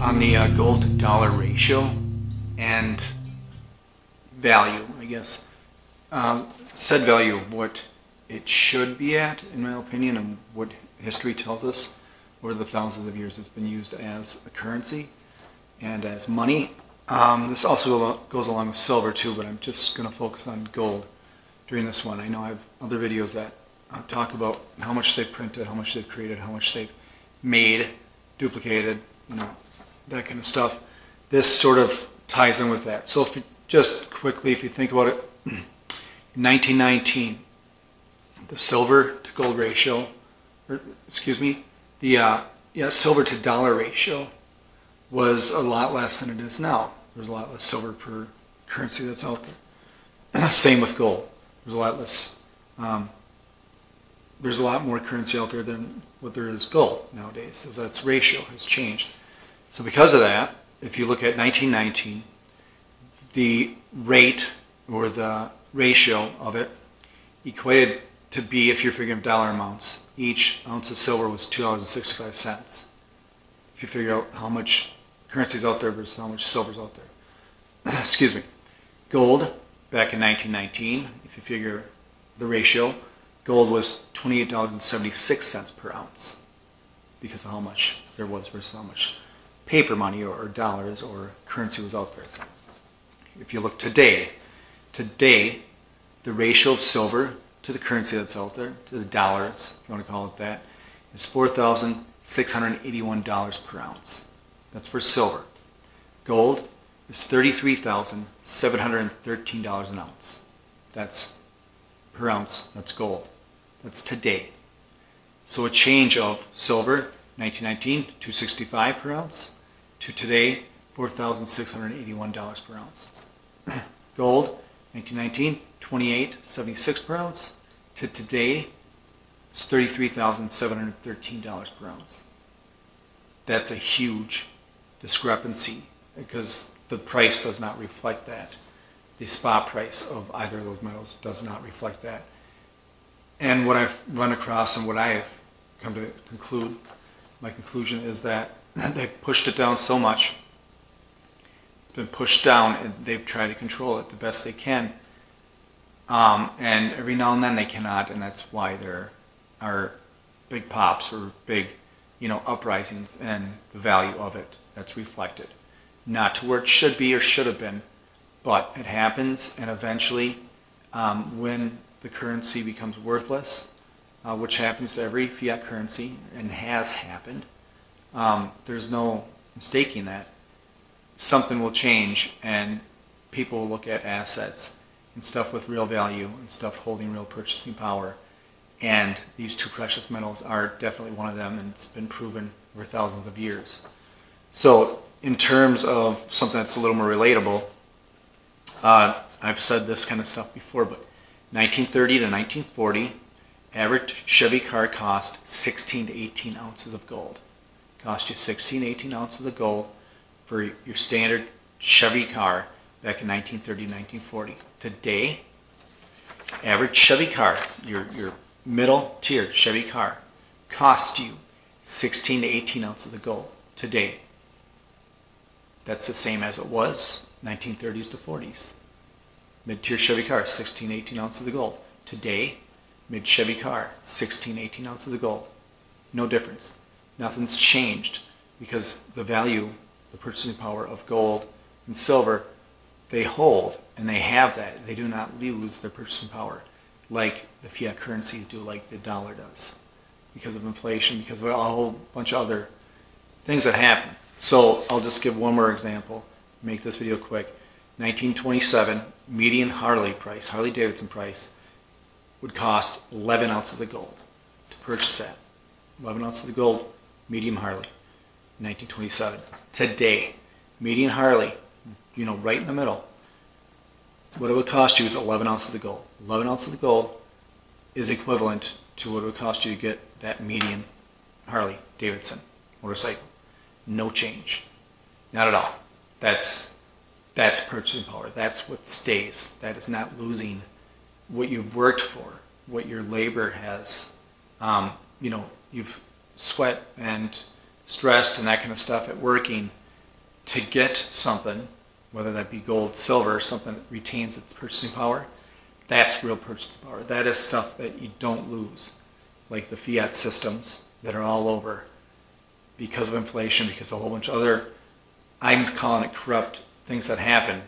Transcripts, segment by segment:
on the gold to dollar ratio and value, I guess. Said value of what it should be at, in my opinion, and what history tells us over the thousands of years it's been used as a currency and as money. This also goes along with silver too, but I'm just going to focus on gold during this one. I know I have other videos that talk about how much they've printed, how much they've created, how much they've made, duplicated, that kind of stuff. This sort of ties in with that. So if you just quickly, if you think about it, in 1919, the silver to gold ratio, or excuse me, the silver to dollar ratio was a lot less than it is now. There's a lot less silver per currency that's out there. Same with gold. There's a lot less. There's a lot more currency out there than what there is gold nowadays. So that's ratio has changed. So because of that, if you look at 1919, the rate or the ratio of it equated to be, if you're figuring dollar amounts, each ounce of silver was $2.65. If you figure out how much currency is out there versus how much silver is out there. Excuse me. Gold, back in 1919, if you figure the ratio, gold was $28.76 per ounce because of how much there was versus how much paper money or dollars or currency was out there. If you look today, the ratio of silver to the currency that's out there, to the dollars, if you want to call it that, is $4,681 per ounce. That's for silver. Gold is $33,713 an ounce. That's per ounce, that's gold. That's today. So a change of silver, 1919, $265 per ounce, to today, $4,681 per ounce. Gold, 1919, $28.76 per ounce, to today, it's $33,713 per ounce. That's a huge discrepancy because the price does not reflect that. The spot price of either of those metals does not reflect that. And what I've run across and what I have come to conclude, my conclusion is that they've pushed it down so much. It's been pushed down and they've tried to control it the best they can. And every now and then they cannot, and that's why there are big pops or big, uprisings and the value of it that's reflected. Not to where it should be or should have been, but it happens, and eventually when the currency becomes worthless, which happens to every fiat currency and has happened, there's no mistaking that. Something will change and people will look at assets and stuff with real value and stuff holding real purchasing power. And these two precious metals are definitely one of them, and it's been proven over thousands of years. So in terms of something that's a little more relatable, I've said this kind of stuff before, but 1930 to 1940, average Chevy car cost 16 to 18 ounces of gold. Cost you 16 to 18 ounces of gold for your standard Chevy car back in 1930 to 1940. Today, average Chevy car, your middle tier Chevy car, cost you 16 to 18 ounces of gold today. That's the same as it was 1930s to 40s. Mid-tier Chevy car, 16 to 18 ounces of gold. Today, mid-Chevy car, 16 to 18 ounces of gold. No difference. Nothing's changed because the value, the purchasing power of gold and silver, they hold and they have that. They do not lose their purchasing power like the fiat currencies do, like the dollar does, because of inflation, because of a whole bunch of other things that happen. So I'll just give one more example, make this video quick. 1927, median Harley price, Harley Davidson price, would cost 11 ounces of gold to purchase that. 11 ounces of gold, medium Harley, 1927. Today, median Harley, right in the middle, what it would cost you is 11 ounces of gold. 11 ounces of gold is equivalent to what it would cost you to get that median Harley Davidson motorcycle. No change. Not at all. That's purchasing power. That's what stays. That is not losing what you've worked for, what your labor has, you've sweat and stressed and that kind of stuff at working to get something, whether that be gold, silver, something that retains its purchasing power, that's real purchasing power. That is stuff that you don't lose, like the fiat systems that are all over because of inflation, because of a whole bunch of other, I'm calling it corrupt things that happen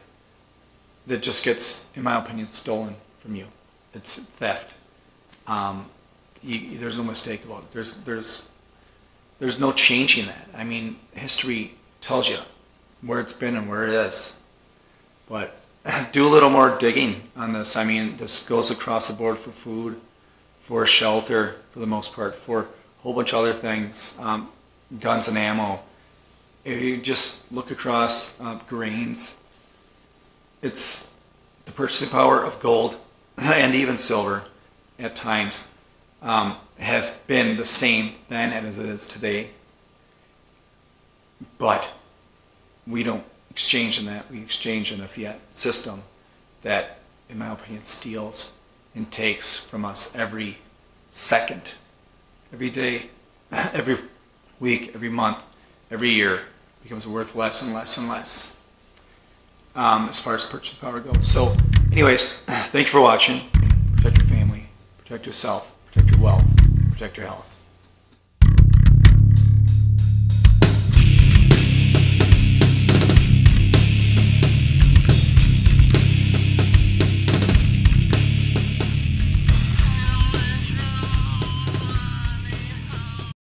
that just gets, in my opinion, stolen from you. It's theft. There's no mistake about it. There's no changing that. I mean, history tells you where it's been and where it is. But do a little more digging on this. I mean, this goes across the board for food, for shelter, for the most part, for a whole bunch of other things, guns and ammo. If you just look across grains, it's the purchasing power of gold and even silver at times has been the same then as it is today. But we don't exchange in that. We exchange in a fiat system that, in my opinion, steals and takes from us every second, every day, every week, every month, every year. Becomes worth less and less and less as far as purchase power goes. So anyways, thank you for watching. Protect your family, protect yourself, protect your wealth, protect your health.